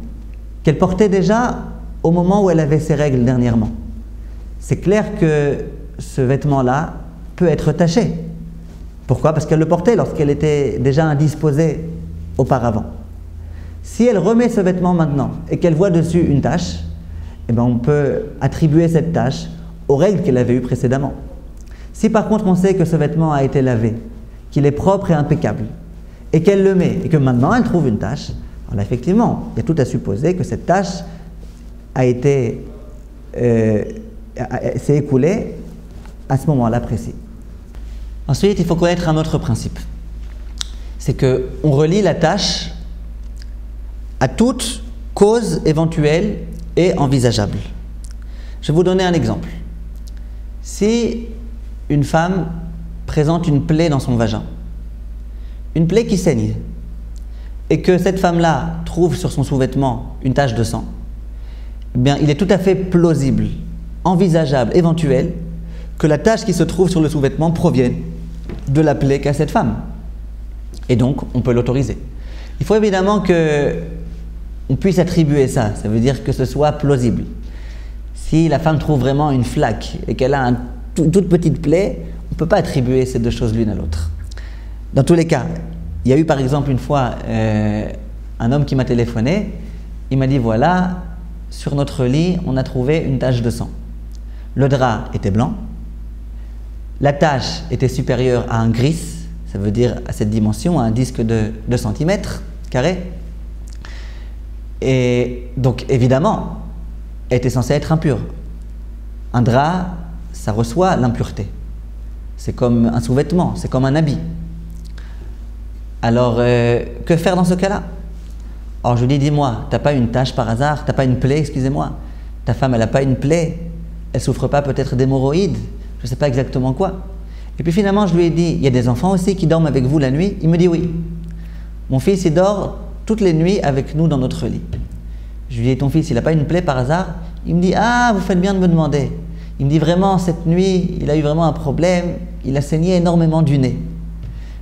qu'elle portait déjà au moment où elle avait ses règles dernièrement, c'est clair que ce vêtement-là peut être taché. Pourquoi? Parce qu'elle le portait lorsqu'elle était déjà indisposée auparavant. Si elle remet ce vêtement maintenant et qu'elle voit dessus une tache, eh bien on peut attribuer cette tache aux règles qu'elle avait eues précédemment. Si par contre on sait que ce vêtement a été lavé, qu'il est propre et impeccable, et qu'elle le met, et que maintenant elle trouve une tache, alors là, effectivement, il y a tout à supposer que cette tache a été, s'est écoulée à ce moment-là précis. Ensuite, il faut connaître un autre principe. C'est qu'on relie la tache à toute cause éventuelle et envisageable. Je vais vous donner un exemple. Si une femme présente une plaie dans son vagin, une plaie qui saigne, et que cette femme-là trouve sur son sous-vêtement une tache de sang, eh bien, il est tout à fait plausible, envisageable, éventuel, que la tache qui se trouve sur le sous-vêtement provienne de la plaie qu'a cette femme. Et donc, on peut l'autoriser. Il faut évidemment qu'on puisse attribuer ça, ça veut dire que ce soit plausible. Si la femme trouve vraiment une flaque et qu'elle a une toute petite plaie, on ne peut pas attribuer ces deux choses l'une à l'autre. Dans tous les cas, il y a eu par exemple une fois un homme qui m'a téléphoné, il m'a dit voilà, sur notre lit, on a trouvé une tache de sang. Le drap était blanc, la tache était supérieure à un gris, ça veut dire à cette dimension, à un disque de 2 cm carré. Et donc évidemment, elle était censée être impure. Un drap, ça reçoit l'impureté. C'est comme un sous-vêtement, c'est comme un habit. Alors, que faire dans ce cas-là? Alors je lui dis, dis-moi, t'as pas une tache par hasard, t'as pas une plaie, excusez-moi. Ta femme, elle n'a pas une plaie, elle souffre pas peut-être d'hémorroïdes, je ne sais pas exactement quoi. Et puis finalement, je lui ai dit, il y a des enfants aussi qui dorment avec vous la nuit? Il me dit oui. Mon fils, il dort toutes les nuits avec nous dans notre lit. Je lui ai dit, ton fils, il n'a pas une plaie par hasard? Il me dit, ah, vous faites bien de me demander. Il me dit, vraiment, cette nuit, il a eu vraiment un problème, il a saigné énormément du nez.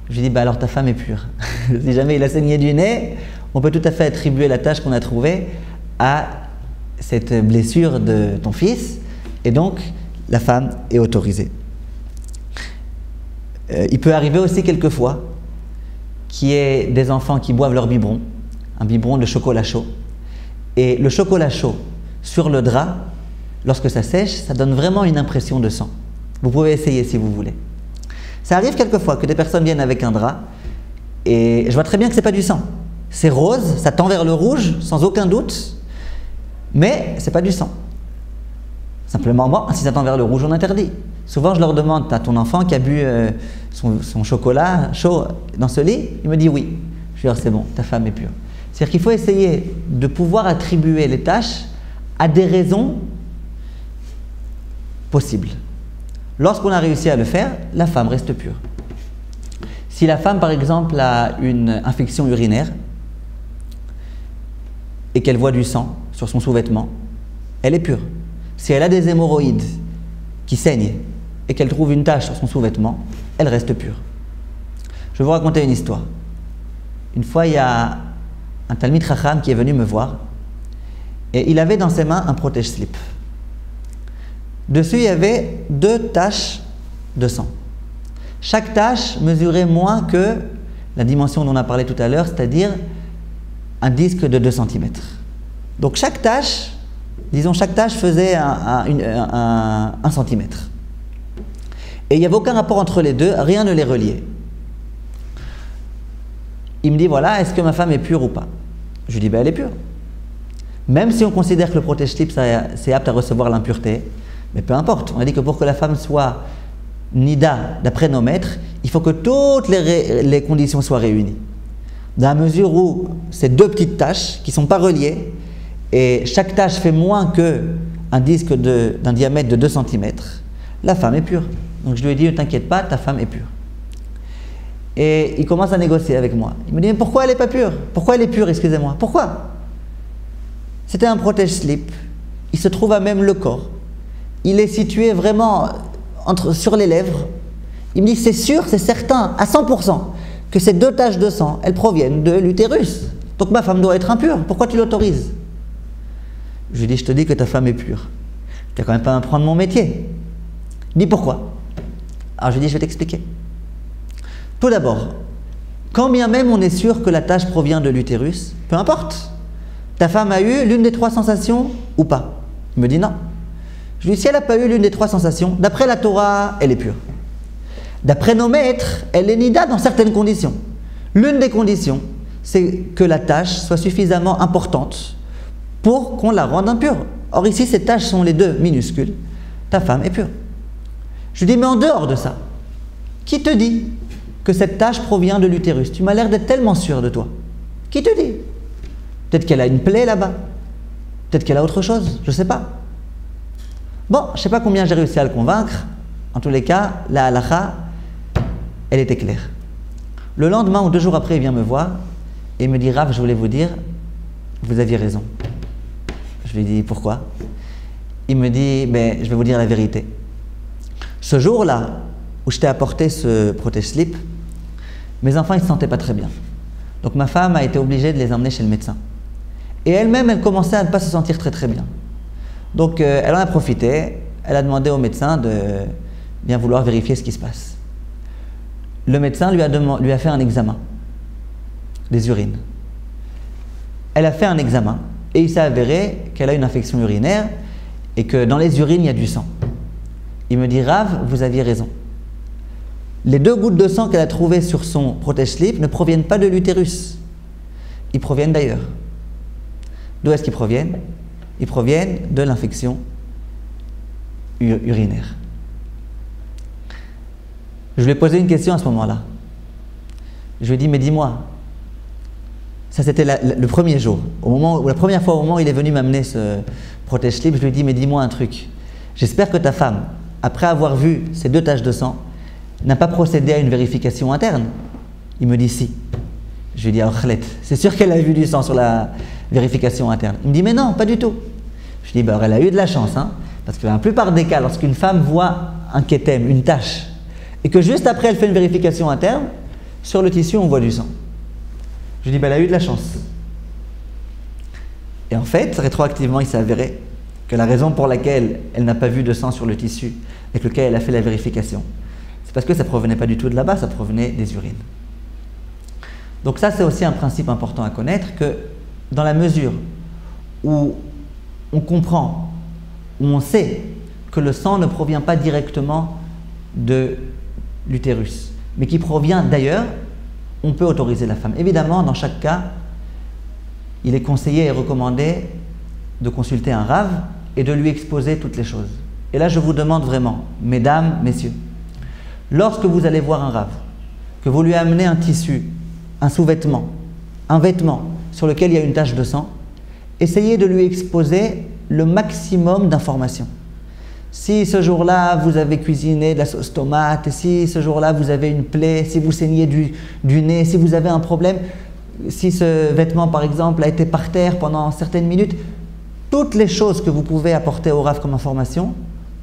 Je lui ai dit, bah alors ta femme est pure. Si jamais il a saigné du nez, on peut tout à fait attribuer la tache qu'on a trouvée à cette blessure de ton fils, et donc la femme est autorisée. Il peut arriver aussi quelquefois qu'il y ait des enfants qui boivent leur biberon, un biberon de chocolat chaud, et le chocolat chaud sur le drap, lorsque ça sèche, ça donne vraiment une impression de sang. Vous pouvez essayer si vous voulez. Ça arrive quelquefois que des personnes viennent avec un drap et je vois très bien que ce n'est pas du sang. C'est rose, ça tend vers le rouge, sans aucun doute, mais ce n'est pas du sang. Simplement, moi, si ça tend vers le rouge, on interdit. Souvent, je leur demande, t'as ton enfant qui a bu son chocolat chaud dans ce lit? Il me dit oui. Je lui dis, c'est bon, ta femme est pure. C'est-à-dire qu'il faut essayer de pouvoir attribuer les tâches à des raisons possibles. Lorsqu'on a réussi à le faire, la femme reste pure. Si la femme, par exemple, a une infection urinaire et qu'elle voit du sang sur son sous-vêtement, elle est pure. Si elle a des hémorroïdes qui saignent et qu'elle trouve une tache sur son sous-vêtement, elle reste pure. Je vais vous raconter une histoire. Une fois, il y a un Talmid Chacham qui est venu me voir et il avait dans ses mains un protège-slip. Dessus, il y avait 2 taches de sang. Chaque tache mesurait moins que la dimension dont on a parlé tout à l'heure, c'est-à-dire un disque de 2 cm. Donc chaque tache, disons chaque tache faisait 1 cm. Et il n'y avait aucun rapport entre les deux, rien ne les reliait. Il me dit, voilà, est-ce que ma femme est pure ou pas? Je lui dis, ben elle est pure. Même si on considère que le protège-slip c'est apte à recevoir l'impureté, mais peu importe, on a dit que pour que la femme soit nida d'après nos maîtres, il faut que toutes les conditions soient réunies. Dans la mesure où ces 2 petites taches qui ne sont pas reliées, et chaque tache fait moins qu'un disque d'un diamètre de 2 cm, la femme est pure. Donc je lui ai dit, ne t'inquiète pas, ta femme est pure. Et il commence à négocier avec moi. Il me dit, mais pourquoi elle n'est pas pure? Pourquoi elle est pure, excusez-moi? Pourquoi? C'était un protège-slip. Il se trouve à même le corps. Il est situé vraiment sur les lèvres. Il me dit, c'est sûr, c'est certain, à 100%, que ces 2 taches de sang, elles proviennent de l'utérus. Donc ma femme doit être impure. Pourquoi tu l'autorises? Je lui dis, je te dis que ta femme est pure. Tu n'as quand même pas à apprendre mon métier. Il dit, pourquoi? Alors je lui dis, je vais t'expliquer. Tout d'abord, quand bien même on est sûr que la tache provient de l'utérus, peu importe, ta femme a eu l'une des 3 sensations ou pas? Il me dit non. Je lui dis, si elle n'a pas eu l'une des 3 sensations, d'après la Torah, elle est pure. D'après nos maîtres, elle est nida dans certaines conditions. L'une des conditions, c'est que la tache soit suffisamment importante pour qu'on la rende impure. Or ici, ces taches sont les 2 minuscules. Ta femme est pure. Je lui dis, mais en dehors de ça, qui te dit que cette tache provient de l'utérus? Tu m'as l'air d'être tellement sûr de toi. Qui te dit? Peut-être qu'elle a une plaie là-bas. Peut-être qu'elle a autre chose. Je ne sais pas. Bon, je ne sais pas combien j'ai réussi à le convaincre. En tous les cas, la halakha, elle était claire. Le lendemain ou 2 jours après, il vient me voir et il me dit, Rav, je voulais vous dire, vous aviez raison. Je lui dis, pourquoi? Il me dit, mais je vais vous dire la vérité. Ce jour-là, où je t'ai apporté ce protège-slip, mes enfants, ils ne se sentaient pas très bien. Donc ma femme a été obligée de les emmener chez le médecin. Et elle-même, elle commençait à ne pas se sentir très très bien. Donc elle en a profité, elle a demandé au médecin de bien vouloir vérifier ce qui se passe. Le médecin lui a fait un examen des urines. Elle a fait un examen et il s'est avéré qu'elle a une infection urinaire et que dans les urines, il y a du sang. Il me dit, Rav, vous aviez raison. Les 2 gouttes de sang qu'elle a trouvées sur son protège-slip ne proviennent pas de l'utérus. Ils proviennent d'ailleurs. D'où est-ce qu'ils proviennent? Ils proviennent de l'infection urinaire. Je lui ai posé une question à ce moment-là. Je lui ai dit, mais dis-moi, ça c'était le premier jour, la première fois au moment où il est venu m'amener ce protège-slip, je lui ai dit, mais dis-moi un truc. J'espère que ta femme, après avoir vu ces 2 taches de sang, n'a pas procédé à une vérification interne. Il me dit si. Je lui dis, alors Khalet, c'est sûr qu'elle a vu du sang sur la vérification interne. Il me dit, mais non, pas du tout. Je lui dis, bah, elle a eu de la chance, hein, parce que dans la plupart des cas, lorsqu'une femme voit un kétem, une tache, et que juste après elle fait une vérification interne, sur le tissu on voit du sang. Je lui dis, bah, elle a eu de la chance. Et en fait, rétroactivement, il s'est avéré que la raison pour laquelle elle n'a pas vu de sang sur le tissu avec lequel elle a fait la vérification, c'est parce que ça ne provenait pas du tout de là-bas, ça provenait des urines. Donc ça, c'est aussi un principe important à connaître, que dans la mesure où on comprend, où on sait que le sang ne provient pas directement de l'utérus, mais qui provient d'ailleurs, on peut autoriser la femme. Évidemment, dans chaque cas, il est conseillé et recommandé de consulter un rave et de lui exposer toutes les choses. Et là, je vous demande vraiment, mesdames, messieurs, lorsque vous allez voir un rave, que vous lui amenez un tissu, un sous-vêtement, un vêtement sur lequel il y a une tache de sang, essayez de lui exposer le maximum d'informations. Si ce jour-là, vous avez cuisiné de la sauce tomate, si ce jour-là, vous avez une plaie, si vous saignez du nez, si vous avez un problème, si ce vêtement, par exemple, a été par terre pendant certaines minutes, toutes les choses que vous pouvez apporter au rave comme information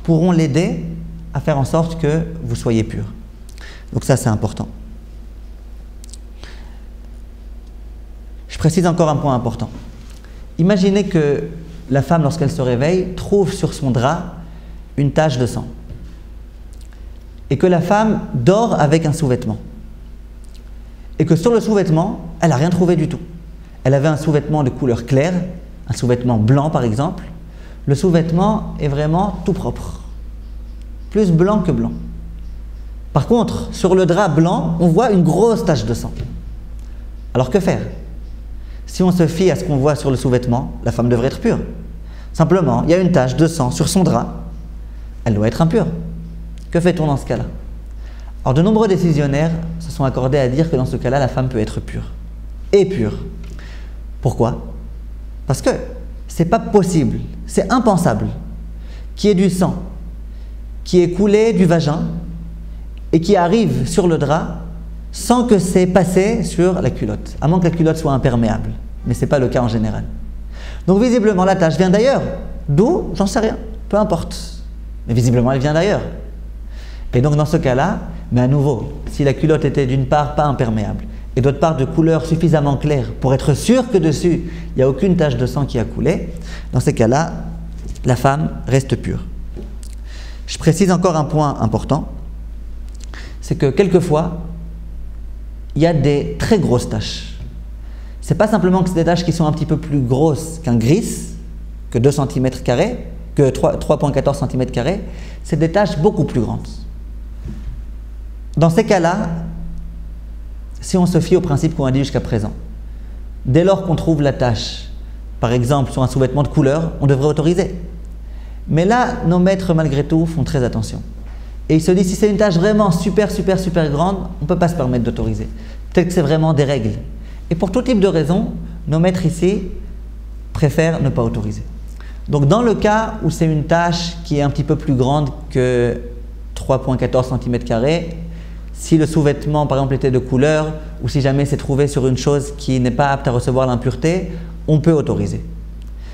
pourront l'aider à faire en sorte que vous soyez pur. Donc ça, c'est important. Je précise encore un point important. Imaginez que la femme, lorsqu'elle se réveille, trouve sur son drap une tache de sang et que la femme dort avec un sous-vêtement et que sur le sous-vêtement, elle n'a rien trouvé du tout. Elle avait un sous-vêtement de couleur claire, un sous-vêtement blanc par exemple. Le sous-vêtement est vraiment tout propre, plus blanc que blanc. Par contre, sur le drap blanc, on voit une grosse tache de sang. Alors que faire? Si on se fie à ce qu'on voit sur le sous-vêtement, la femme devrait être pure. Simplement, il y a une tache de sang sur son drap, elle doit être impure. Que fait-on dans ce cas-là? Alors, de nombreux décisionnaires se sont accordés à dire que dans ce cas-là, la femme peut être pure. Et pure. Pourquoi? Parce que c'est pas possible, c'est impensable qu'il y ait du sang qui est coulé du vagin et qui arrive sur le drap sans que c'est passé sur la culotte, à moins que la culotte soit imperméable. Mais ce n'est pas le cas en général. Donc visiblement, la tache vient d'ailleurs. D'où? J'en sais rien. Peu importe. Mais visiblement, elle vient d'ailleurs. Et donc dans ce cas-là, mais à nouveau, si la culotte était d'une part pas imperméable et d'autre part de couleur suffisamment claire pour être sûr que dessus, il n'y a aucune tache de sang qui a coulé, dans ces cas-là, la femme reste pure. Je précise encore un point important, c'est que quelquefois, il y a des très grosses taches. Ce n'est pas simplement que c'est des taches qui sont un petit peu plus grosses qu'un gris, que 2 cm², que 3,14 cm², c'est des taches beaucoup plus grandes. Dans ces cas-là, si on se fie au principe qu'on a dit jusqu'à présent, dès lors qu'on trouve la tache, par exemple sur un sous-vêtement de couleur, on devrait autoriser. Mais là, nos maîtres malgré tout font très attention. Et ils se disent, si c'est une tache vraiment super grande, on ne peut pas se permettre d'autoriser. Peut-être que c'est vraiment des règles. Et pour tout type de raison, nos maîtres ici préfèrent ne pas autoriser. Donc dans le cas où c'est une tache qui est un petit peu plus grande que 3,14 cm², si le sous-vêtement par exemple était de couleur, ou si jamais c'est trouvé sur une chose qui n'est pas apte à recevoir l'impureté, on peut autoriser.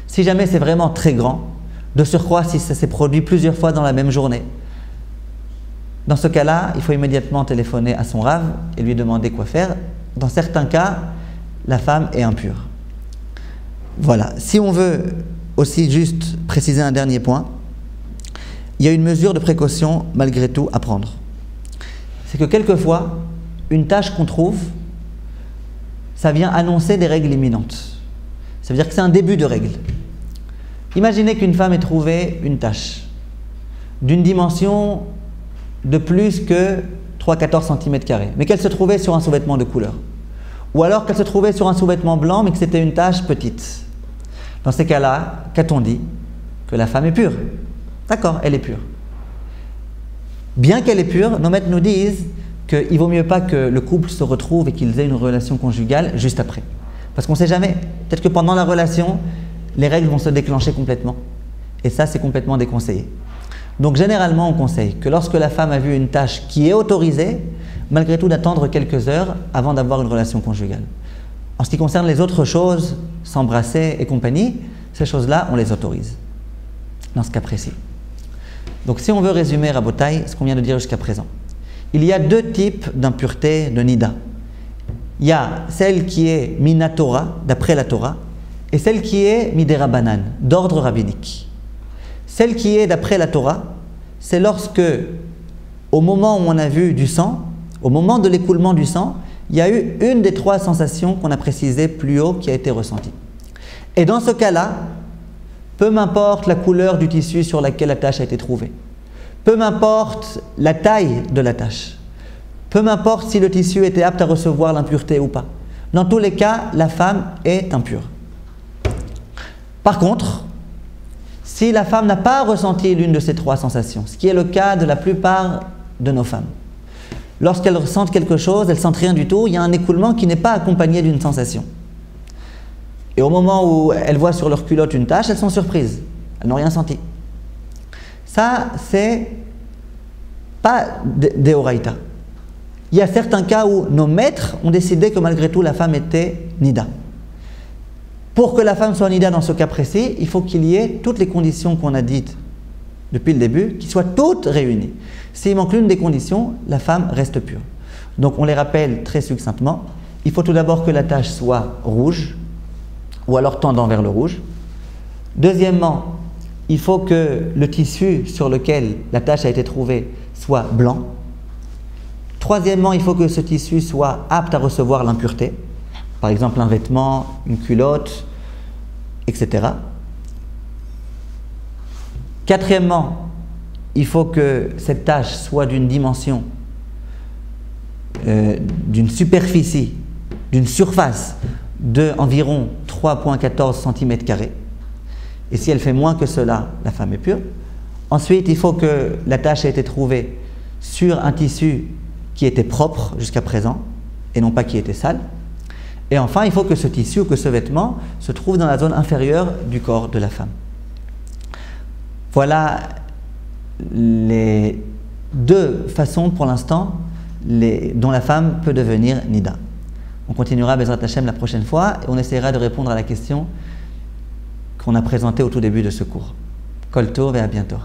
Si jamais c'est vraiment très grand, de surcroît si ça s'est produit plusieurs fois dans la même journée, dans ce cas-là, il faut immédiatement téléphoner à son rave et lui demander quoi faire. Dans certains cas, la femme est impure. Voilà. Si on veut aussi juste préciser un dernier point, il y a une mesure de précaution malgré tout à prendre. C'est que quelquefois, une tache qu'on trouve, ça vient annoncer des règles imminentes. Ça veut dire que c'est un début de règle. Imaginez qu'une femme ait trouvé une tache d'une dimension de plus que 3,14 cm², mais qu'elle se trouvait sur un sous-vêtement de couleur. Ou alors qu'elle se trouvait sur un sous-vêtement blanc, mais que c'était une tache petite. Dans ces cas-là, qu'a-t-on dit? Que la femme est pure. D'accord, elle est pure. Bien qu'elle est pure, nos maîtres nous disent qu'il vaut mieux pas que le couple se retrouve et qu'ils aient une relation conjugale juste après. Parce qu'on ne sait jamais. Peut-être que pendant la relation, les règles vont se déclencher complètement. Et ça, c'est complètement déconseillé. Donc généralement, on conseille que lorsque la femme a vu une tache qui est autorisée, malgré tout d'attendre quelques heures avant d'avoir une relation conjugale. En ce qui concerne les autres choses, s'embrasser et compagnie, ces choses-là, on les autorise, dans ce cas précis. Donc si on veut résumer Rabotai, ce qu'on vient de dire jusqu'à présent, il y a 2 types d'impureté de Nida. Il y a celle qui est Minatora, d'après la Torah, et celle qui est Miderabanan, d'ordre rabbinique. Celle qui est d'après la Torah, c'est lorsque, au moment où on a vu du sang, au moment de l'écoulement du sang, il y a eu une des 3 sensations qu'on a précisées plus haut qui a été ressentie. Et dans ce cas-là, peu m'importe la couleur du tissu sur laquelle la tache a été trouvée, Peu m'importe la taille de la tache, peu m'importe si le tissu était apte à recevoir l'impureté ou pas. Dans tous les cas, la femme est impure. Par contre, si la femme n'a pas ressenti l'une de ces trois sensations, ce qui est le cas de la plupart de nos femmes, lorsqu'elles ressentent quelque chose, elles ne sentent rien du tout, il y a un écoulement qui n'est pas accompagné d'une sensation. Et au moment où elles voient sur leur culotte une tache, elles sont surprises, elles n'ont rien senti. Ça, c'est pas d'Eoraïta. Il y a certains cas où nos maîtres ont décidé que malgré tout la femme était nida. Pour que la femme soit nida dans ce cas précis, il faut qu'il y ait toutes les conditions qu'on a dites depuis le début, qui soient toutes réunies. S'il manque l'une des conditions, la femme reste pure. Donc on les rappelle très succinctement. Il faut tout d'abord que la tache soit rouge, ou alors tendant vers le rouge. Deuxièmement, il faut que le tissu sur lequel la tache a été trouvée soit blanc. Troisièmement, il faut que ce tissu soit apte à recevoir l'impureté, par exemple un vêtement, une culotte, etc. Quatrièmement, il faut que cette tache soit d'une dimension, d'une superficie, d'une surface d'environ 3,14 cm². Et si elle fait moins que cela, la femme est pure. Ensuite, il faut que la tache ait été trouvée sur un tissu qui était propre jusqu'à présent et non pas qui était sale. Et enfin, il faut que ce tissu ou que ce vêtement se trouve dans la zone inférieure du corps de la femme. Voilà les deux façons pour l'instant dont la femme peut devenir nida. On continuera Bezrat Hashem la prochaine fois et on essaiera de répondre à la question qu'on a présentée au tout début de ce cours. Kol Tov et à bientôt.